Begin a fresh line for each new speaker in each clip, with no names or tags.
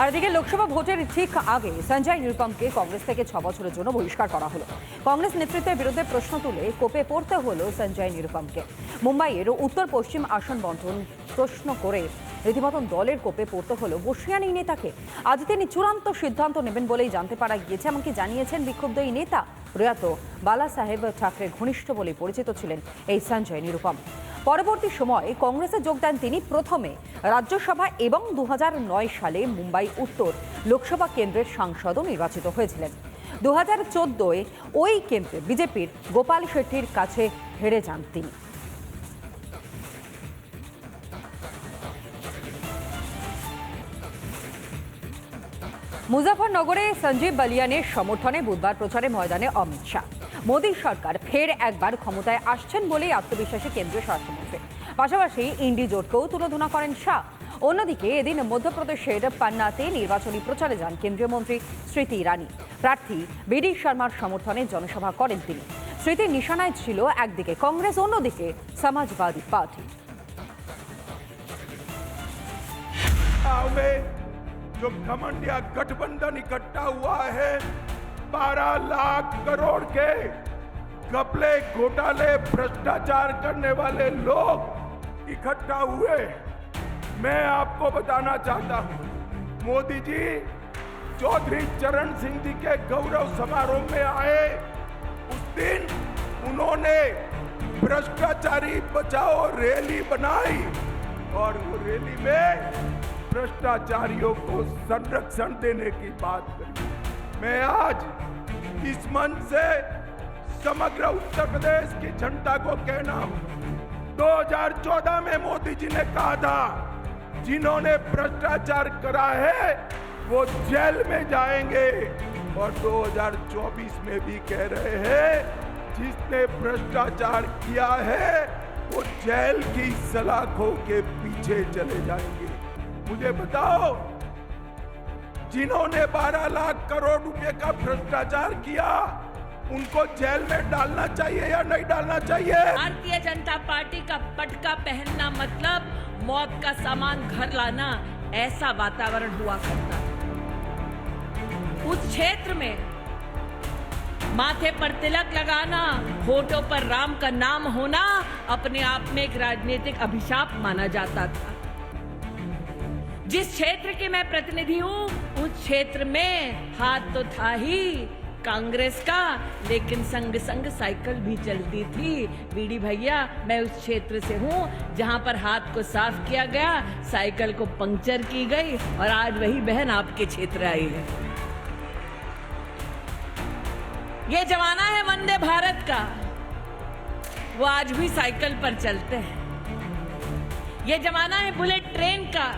আর এদিকে লোকসভা ভোটের ঠিক আগে সঞ্জয় নিরুপমকে কংগ্রেস থেকে 6 বছরের জন্য বহিষ্কার করা হলো। কংগ্রেস নেতৃত্বের বিরুদ্ধে প্রশ্ন তুলে কোপে পড়তে হলো সঞ্জয় নিরুপমকে। মুম্বাইয়ের উত্তর পশ্চিম আসন বন্টন প্রশ্ন করে রীতিমতন দলের কোপে পড়তে হলো বর্ষিয়ান এই নেতাকে। আজ তিনি চূড়ান্ত সিদ্ধান্ত নেবেন বলেই জানতে পারা গিয়েছে, এমনকি জানিয়েছেন বিক্ষুব্ধ এই নেতা প্রয়াত বালা সাহেব ঠাকরের ঘনিষ্ঠ বলে পরিচিত ছিলেন এই সঞ্জয় নিরুপম। পরবর্তী সময়ে কংগ্রেসে যোগ দেন তিনি প্রথমে রাজ্যসভা এবং 2009 সালে মুম্বাই উত্তর লোকসভা কেন্দ্রের সাংসদও নির্বাচিত হয়েছিলেন। 2014-এ ওই কেন্দ্রে বিজেপির গোপাল শেট্টির কাছে হেরে যান তিনি। মুজাফরনগরে সঞ্জীব বালিয়ানের সমর্থনে বুধবার প্রচারে ময়দানে অমিত শাহ। মোদী সরকার ফের একবার ক্ষমতায় আসছেন বলেই আত্মবিশ্বাসী কেন্দ্রীয় স্বরাষ্ট্রমন্ত্রী। পাশাপাশি ইন্ডি জোটকেও তুলোধনা করেন শাহ। অন্যদিকে এদিন মধ্যপ্রদেশের পান্নাতে নির্বাচনী প্রচারে যান কেন্দ্রীয় মন্ত্রী স্মৃতি ইরানি। প্রার্থী বিডি শর্মার সমর্থনে জনসভা করেন তিনি। স্মৃতির নিশানায় ছিল একদিকে কংগ্রেস, অন্যদিকে সমাজবাদী পার্টি।
जो घमंडिया गठबंधन इकट्ठा हुआ है 12 लाख करोड़ के घपले घोटाले भ्रष्टाचार करने वाले लोग इकट्ठा हुए। मैं आपको बताना चाहता हूं, मोदी जी चौधरी चरण सिंह जी के गौरव समारोह में आए उस दिन उन्होंने भ्रष्टाचारी बचाओ रैली बनाई और वो रैली में भ्रष्टाचारियों को संरक्षण देने की बात करी। मैं आज इस मंच से समग्र उत्तर प्रदेश की जनता को कहना हूं, 2014 में मोदी जी ने कहा था जिन्होंने भ्रष्टाचार करा है वो जेल में जाएंगे, और 2024 में भी कह रहे हैं जिसने भ्रष्टाचार किया है वो जेल की सलाखों के पीछे चले जाएंगे। मुझे बताओ, जिन्होंने 12 लाख करोड़ रुपए का भ्रष्टाचार किया उनको जेल में डालना चाहिए या नहीं डालना चाहिए?
भारतीय जनता पार्टी का पटका पहनना मतलब मौत का सामान घर लाना, ऐसा वातावरण हुआ करता था। उस क्षेत्र में माथे पर तिलक लगाना, होठों पर राम का नाम होना अपने आप में एक राजनीतिक अभिशाप माना जाता था। जिस क्षेत्र के मैं प्रतिनिधि हूं उस क्षेत्र में हाथ तो था ही कांग्रेस का, लेकिन संग संग साइकिल भी चलती थी। बीडी भैया, मैं उस क्षेत्र से हूं जहां पर हाथ को साफ किया गया, साइकिल को पंक्चर की गई, और आज वही बहन आपके क्षेत्र आई है। ये जमाना है वंदे भारत का, वो आज भी साइकिल पर चलते हैं। ये जमाना है बुलेट ट्रेन का,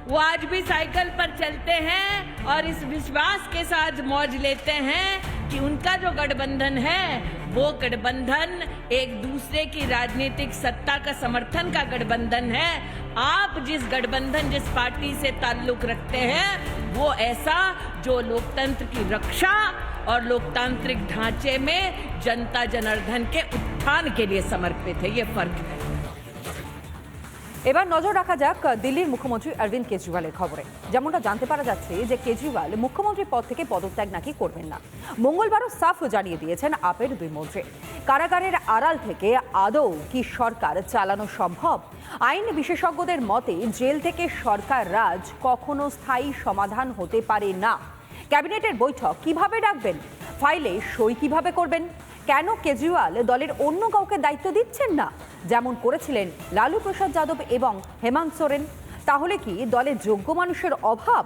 वो आज भी साइकिल पर चलते हैं और इस विश्वास के साथ मौज लेते हैं कि उनका जो गठबंधन है वो गठबंधन एक दूसरे की राजनीतिक सत्ता का समर्थन का गठबंधन है। आप जिस गठबंधन, जिस पार्टी से ताल्लुक रखते हैं वो ऐसा जो लोकतंत्र की रक्षा और लोकतांत्रिक ढांचे में जनता जनार्दन के उत्थान के लिए समर्पित है। ये फर्क है।
এবার নজর রাখা যাক দিল্লির মুখ্যমন্ত্রী অরবিন্দ কেজরিওয়ালের খবরে। যেমনটা জানতে পারা যাচ্ছে যে কেজরিওয়াল মুখ্যমন্ত্রী পদ থেকে পদত্যাগ নাকি করবেন না। মঙ্গলবারও সাফ জানিয়ে দিয়েছেন আপের দুই মন্ত্রী। কারাগারের আড়াল থেকে আদৌ কি সরকার চালানো সম্ভব? আইন বিশেষজ্ঞদের মতে জেল থেকে সরকার রাজ কখনো স্থায়ী সমাধান হতে পারে না। ক্যাবিনেটের বৈঠক কিভাবে ডাকবেন? ফাইলে সই কিভাবে করবেন? কেন কেজরিওয়াল দলের অন্য কাউকে দায়িত্ব দিচ্ছেন না, যেমন করেছিলেন লালু প্রসাদ যাদব এবং হেমন্ত সোরেন? তাহলে কি দলে যোগ্য মানুষের অভাব?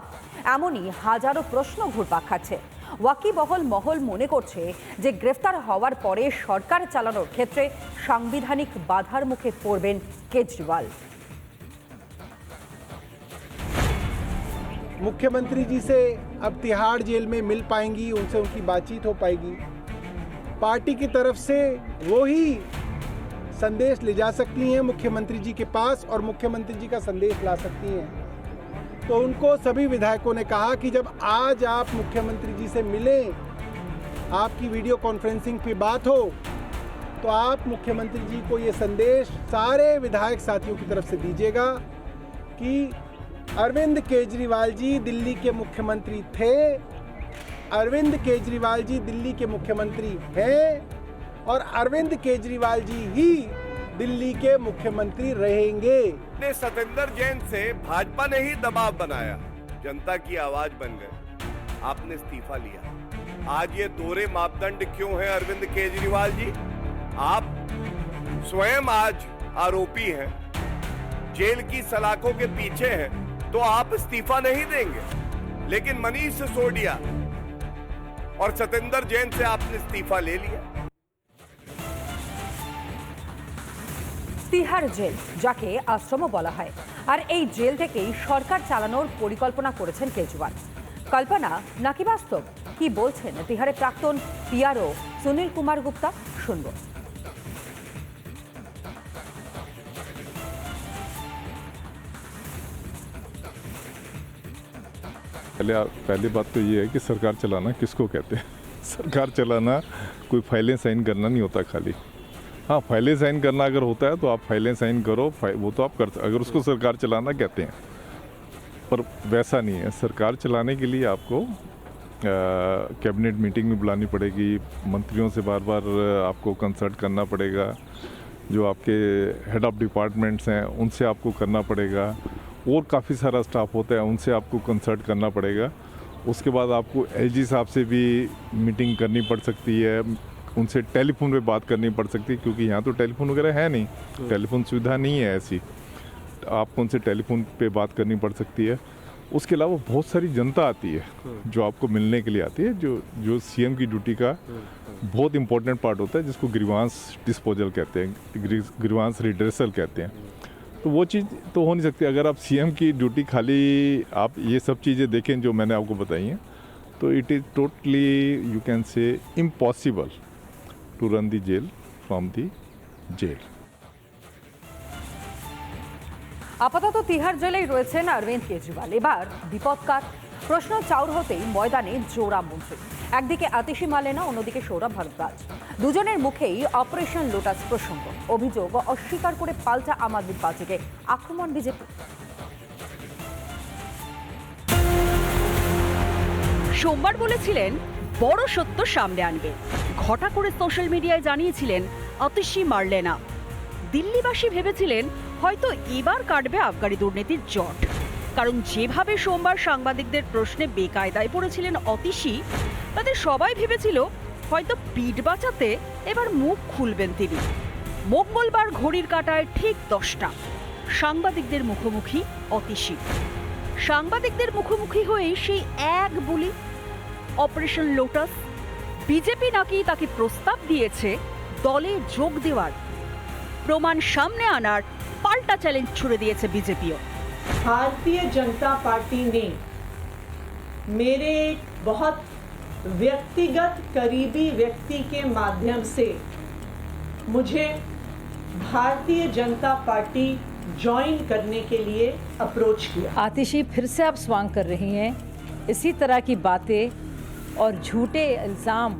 এমনই হাজারো প্রশ্ন ঘুরপাক খাচ্ছে। ওয়াকিবহল মহল মনে করছে যে গ্রেফতার হওয়ার পরে সরকার চালানোর ক্ষেত্রে সাংবিধানিক বাধার মুখে পড়বেন কেজরিওয়াল।
मुख्यमंत्री जी से अब तिहाड़ जेल में मिल पाएंगी, उनसे उनकी बातचीत हो पाएगी। पार्टी की तरफ से वो ही संदेश ले जा सकती हैं मुख्यमंत्री जी के पास और मुख्यमंत्री जी का संदेश ला सकती हैं। तो उनको सभी विधायकों ने कहा कि जब आज आप मुख्यमंत्री जी से मिलें, आपकी वीडियो कॉन्फ्रेंसिंग पे बात हो, तो आप मुख्यमंत्री जी को ये संदेश सारे विधायक साथियों की तरफ से दीजिएगा कि अरविंद केजरीवाल जी दिल्ली के मुख्यमंत्री थे, अरविंद केजरीवाल जी दिल्ली के मुख्यमंत्री हैं और अरविंद केजरीवाल जी ही दिल्ली के मुख्यमंत्री रहेंगे।
ने सतेंद्र जैन से भाजपा ने ही दबाव बनाया, जनता की आवाज बन गए, आपने इस्तीफा लिया। आज ये दोहरे मापदंड क्यों हैं अरविंद केजरीवाल जी? आप स्वयं आज आरोपी हैं, जेल की सलाखों के पीछे हैं, तो आप इस्तीफा नहीं देंगे। लेकिन मनीष सिसोदिया और सतेंद्र जैन से आपने इस्तीफा ले लिया।
তিহার জেল যাকে আশ্রম বলা হয়, আর এই জেল থেকেই সরকার চালানোর পরিকল্পনা করেছেন কেজরিওয়াল। কল্পনা নাকি বাস্তব, কি বলছেন তিহারের প্রাক্তন পিআরও সুনীল কুমার গুপ্তা, শুনব।
पहली बात तो ये है कि सरकार चलाना किसको कहते हैं। सरकार चलाना कोई फाइलें साइन करना नहीं होता खाली। हाँ, फाइलें साइन करना अगर होता है तो आप फाइलें साइन करो, वो तो आप कर, अगर उसको सरकार चलाना कहते हैं, पर वैसा नहीं है। सरकार चलाने के लिए आपको कैबिनेट मीटिंग में बुलानी पड़ेगी, मंत्रियों से बार बार आपको कंसल्ट करना पड़ेगा, जो आपके हेड ऑफ डिपार्टमेंट्स हैं उनसे आपको करना पड़ेगा, और काफ़ी सारा स्टाफ होता है उनसे आपको कंसल्ट करना पड़ेगा। उसके बाद आपको एलजी साहब से भी मीटिंग करनी पड़ सकती है, उनसे टेलीफोन पे बात करनी पड़ सकती है, क्योंकि यहाँ तो टेलीफोन वगैरह है नहीं, टेलीफोन सुविधा नहीं है ऐसी, आपको उनसे टेलीफोन पे बात करनी पड़ सकती है। उसके अलावा बहुत सारी जनता आती है जो आपको मिलने के लिए आती है, जो सीएम की ड्यूटी का बहुत इंपॉर्टेंट पार्ट होता है, जिसको ग्रीवांस डिस्पोजल कहते हैं, ग्रीवांस रिड्रेसल कहते हैं। तो वो चीज़ तो हो नहीं सकती अगर आप सीएम की ड्यूटी खाली आप ये सब चीज़ें देखें जो मैंने आपको बताई हैं, तो it is totally you can say impossible to run the jail from the jail.
আপাতত তিহার জেলেই রয়েছেন অরবিন্দ কেজরিওয়াল। এবার বিপদকার প্রশ্ন চাউর হতেই ময়দানে জোড়া মন্ত্রী, একদিকে আতিশি মালেনা, অন্যদিকে সৌরভ ভারদ্বাজ। দুজনের মুখেই অপারেশন লোটাস প্রসঙ্গ, অভিযোগ অস্বীকার করে পাল্টা আম আদমি পার্টিকে আক্রমণ বিজেপি।
সোমবার বলেছিলেন বড় সত্য সামনে আনবে, ঘটা করে সোশ্যাল মিডিয়ায় জানিয়েছিলেন আতিশি মারলেনা। দিল্লিবাসী ভেবেছিলেন হয়তো এবার কাটবে আবগারি দুর্নীতির জট, কারণ যেভাবে সোমবার সাংবাদিকদের প্রশ্নে বেকায়দায় পড়েছিলেন অতিশী, তাদের সবাই ভেবেছিল হয়তো পিঠ বাঁচাতে এবার মুখ খুলবেন তিনি। মঙ্গলবার ঘড়ির কাঁটায় ঠিক 10টা সাংবাদিকদের মুখোমুখি অতিশী। সাংবাদিকদের মুখোমুখি হয়েই সেই এক বুলি অপারেশন লোটাস। বিজেপি নাকি তাকে প্রস্তাব দিয়েছে দলে যোগ দেওয়ার, প্রমাণ সামনে আনার পাল্টা চ্যালেঞ্জ ছুড়ে দিয়েছে বিজেপিও।
भारतीय जनता पार्टी ने मेरे बहुत व्यक्तिगत करीबी व्यक्ति के माध्यम से मुझे भारतीय जनता पार्टी ज्वाइन करने के लिए अप्रोच किया।
आतिशी, फिर से आप स्वांग कर रही हैं इसी तरह की बातें और झूठे इल्ज़ाम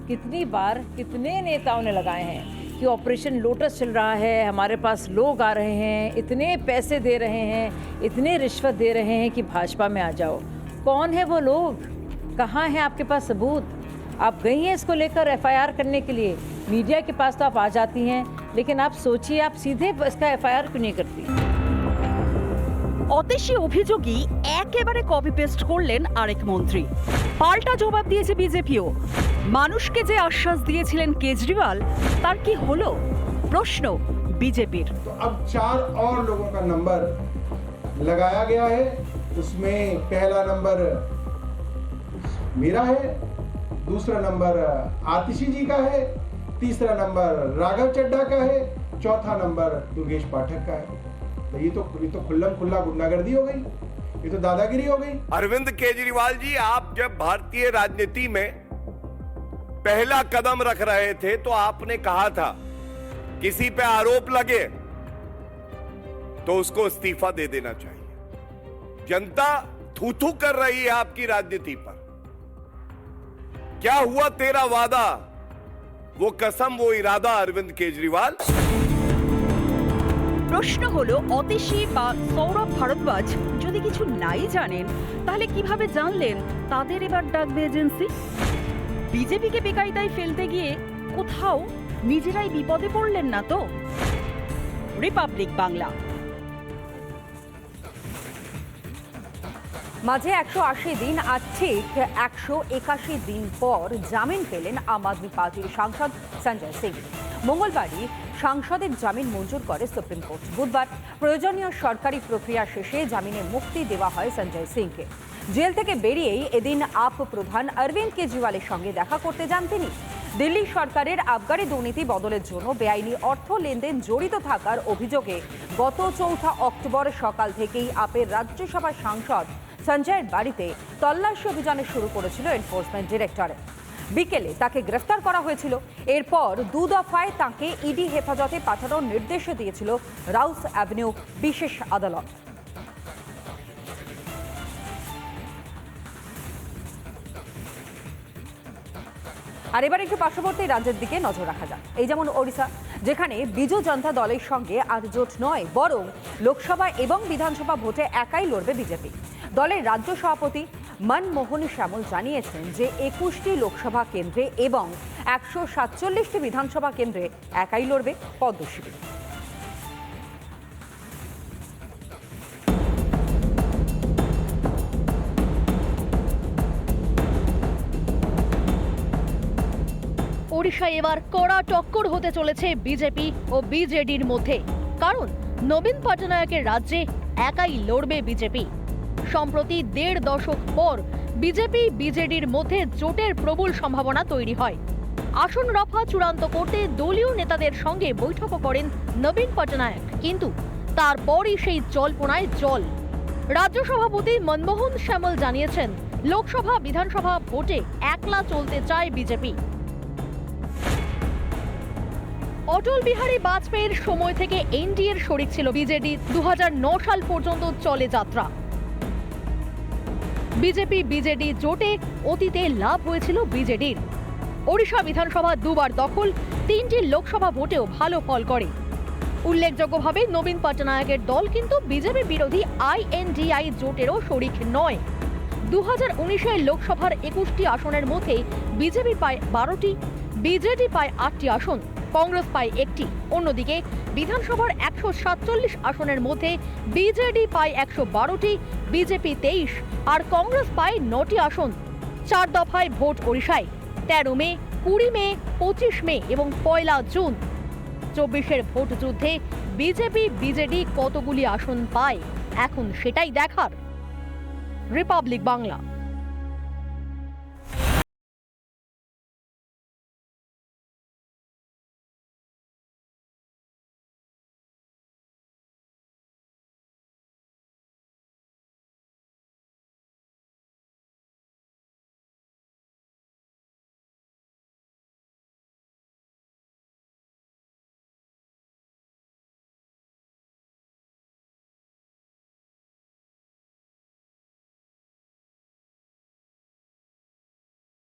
कितनी बार कितने नेताओं ने लगाए हैं कि ऑपरेशन लोटस चल रहा है, हमारे पास लोग आ रहे हैं, इतने पैसे दे रहे हैं, इतने रिश्वत दे रहे हैं कि भाजपा में आ जाओ। कौन है वो लोग, कहाँ है आपके पास सबूत? आप गई हैं इसको लेकर एफआईआर करने के लिए, मीडिया के पास तो आप आ जाती हैं, लेकिन आप सोचिए आप सीधे इसका एफआईआर क्यों नहीं करती?
অতিশী অভিযোগী একেবারে কপি পেস্ট করলেন আরেক মন্ত্রী। পাল্টা জবাব দিয়েছে বিজেপিও। মানুষকে যে আশ্বাস দিয়েছিলেন কেজরিওয়াল তার কি হলো, প্রশ্ন বিজেপির।
तो अब 4 और लोगों का नंबर लगाया गया है, उसमें पहला नंबर मेरा है, दूसरा नंबर आतिशी जी का है, तीसरा नंबर राघव चड्ढा का है, चौथा नंबर दुर्गेश पाठक का है। ये तो खुल्लम खुल्ला गुंडागर्दी हो गई, ये तो दादागिरी हो गई।
अरविंद केजरीवाल जी, आप जब भारतीय राजनीति में पहला कदम रख रहे थे तो आपने कहा था किसी पे आरोप लगे तो उसको इस्तीफा दे देना चाहिए। जनता थू थू कर रही है आपकी राजनीति पर। क्या हुआ तेरा वादा, वो कसम, वो इरादा अरविंद केजरीवाल?
প্রশ্ন হলো অতীশী বা সৌরভ ভারদ্বাজ যদি কিছু নাই জানেন তাহলে কিভাবে জানলেন তাদের এবার ডাকবে এজেন্সি? বিজেপিকে বেকায়দায় ফেলতে গিয়ে কোথাও নিজেরাই বিপদে পড়লেন না তো? রিপাবলিক বাংলা।
মাঝে 180 দিন আর ঠিক 181 দিন পর জামিন পেলেন আম আদমি পার্টির সাংসদ সঞ্জয় সিং। মঙ্গলবারই সাংসদের জামিন মঞ্জুর করে সুপ্রিম কোর্ট। বুধবার প্রয়োজনীয় সরকারি প্রক্রিয়া শেষে জামিনে মুক্তি দেওয়া হয় সঞ্জয় সিংকে। জেল থেকে বেরিয়েই এদিন আপ প্রধান অরবিন্দ কেজরিওয়ালের সঙ্গে দেখা করতে যান তিনি। দিল্লি সরকারের আবগারি দুর্নীতি বদলের জন্য বেআইনি অর্থ লেনদেন জড়িত থাকার অভিযোগে গত 4 অক্টোবর সকাল থেকেই আপের রাজ্যসভা সাংসদ সঞ্জয়ের বাড়িতে তল্লাশি অভিযান শুরু করেছিল এনফোর্সমেন্ট ডিরেক্টরেট। বিকেলে তাকে গ্রেফতার করা হয়েছিল। এরপর 2 দফায় তাকে ইডি হেফাজতে পাঠানোর নির্দেশ দিয়েছিল রাউস অ্যাভিনিউ বিশেষ আদালত। আর এবার একটু পার্শ্ববর্তী রাজ্যের দিকে নজর রাখা যাক। এই যেমন ওড়িশা, যেখানে বিজু জনতা দলের সঙ্গে আর জোট নয়, বরং লোকসভা এবং বিধানসভা ভোটে একাই লড়বে বিজেপি। দলের রাজ্য সভাপতি মনমোহন শ্যামল জানিয়েছেন যে 21টি লোকসভা কেন্দ্রে এবং 147টি বিধানসভা কেন্দ্রে একাই লড়বে পদ্ম শিবির।
ওড়িশায় এবার কড়া টক্কর হতে চলেছে বিজেপি ও বিজেডির মধ্যে, কারণ নবীন পটনায়কের রাজ্যে একাই লড়বে বিজেপি। সম্প্রতি 1.5 দশক পর বিজেপি বিজেডির মধ্যে জোটের প্রবল সম্ভাবনা তৈরি হয়। আসন রফা চূড়ান্ত করতে দলীয় নেতাদের সঙ্গে বৈঠকও করেন নবীন পটনায়ক, কিন্তু তারপরই সেই জল্পনায় জল। রাজ্য সভাপতি মনমোহন শ্যামল জানিয়েছেন, লোকসভা বিধানসভা ভোটে একলা চলতে চায় বিজেপি। অটল বিহারী বাজপেয়ীর সময় থেকে এনডিএর শরিক ছিল বিজেডি। 2009 সাল পর্যন্ত চলে যাত্রা। বিজেপি বিজেডি জোটে অতীতে লাভ হয়েছিল বিজেডির। ওড়িশা বিধানসভা 2 বার দখল, 3টি লোকসভা ভোটেও ভালো ফল করে। উল্লেখযোগ্যভাবে নবীন পটনায়কের দল কিন্তু বিজেপি বিরোধী INDI জোটেরও শরিক নয়। 2019-এর লোকসভার 21টি আসনের মধ্যে বিজেপি পায় 12টি, বিজেডি পায় 8টি আসন, কংগ্রেস পায় 1টি। অন্যদিকে বিধানসভার 147 আসনের মধ্যে বিজেডি পায় 112টি, বিজেপি 23 আর কংগ্রেস পায় 9টি আসন। 4 দফায় ভোট ওড়িশায়, 13 মে, 20 মে, 25 মে এবং 1 জুন। 24-এর ভোট যুদ্ধে বিজেপি বিজেডি কতগুলি আসন পায়, এখন সেটাই দেখার। রিপাবলিক বাংলা।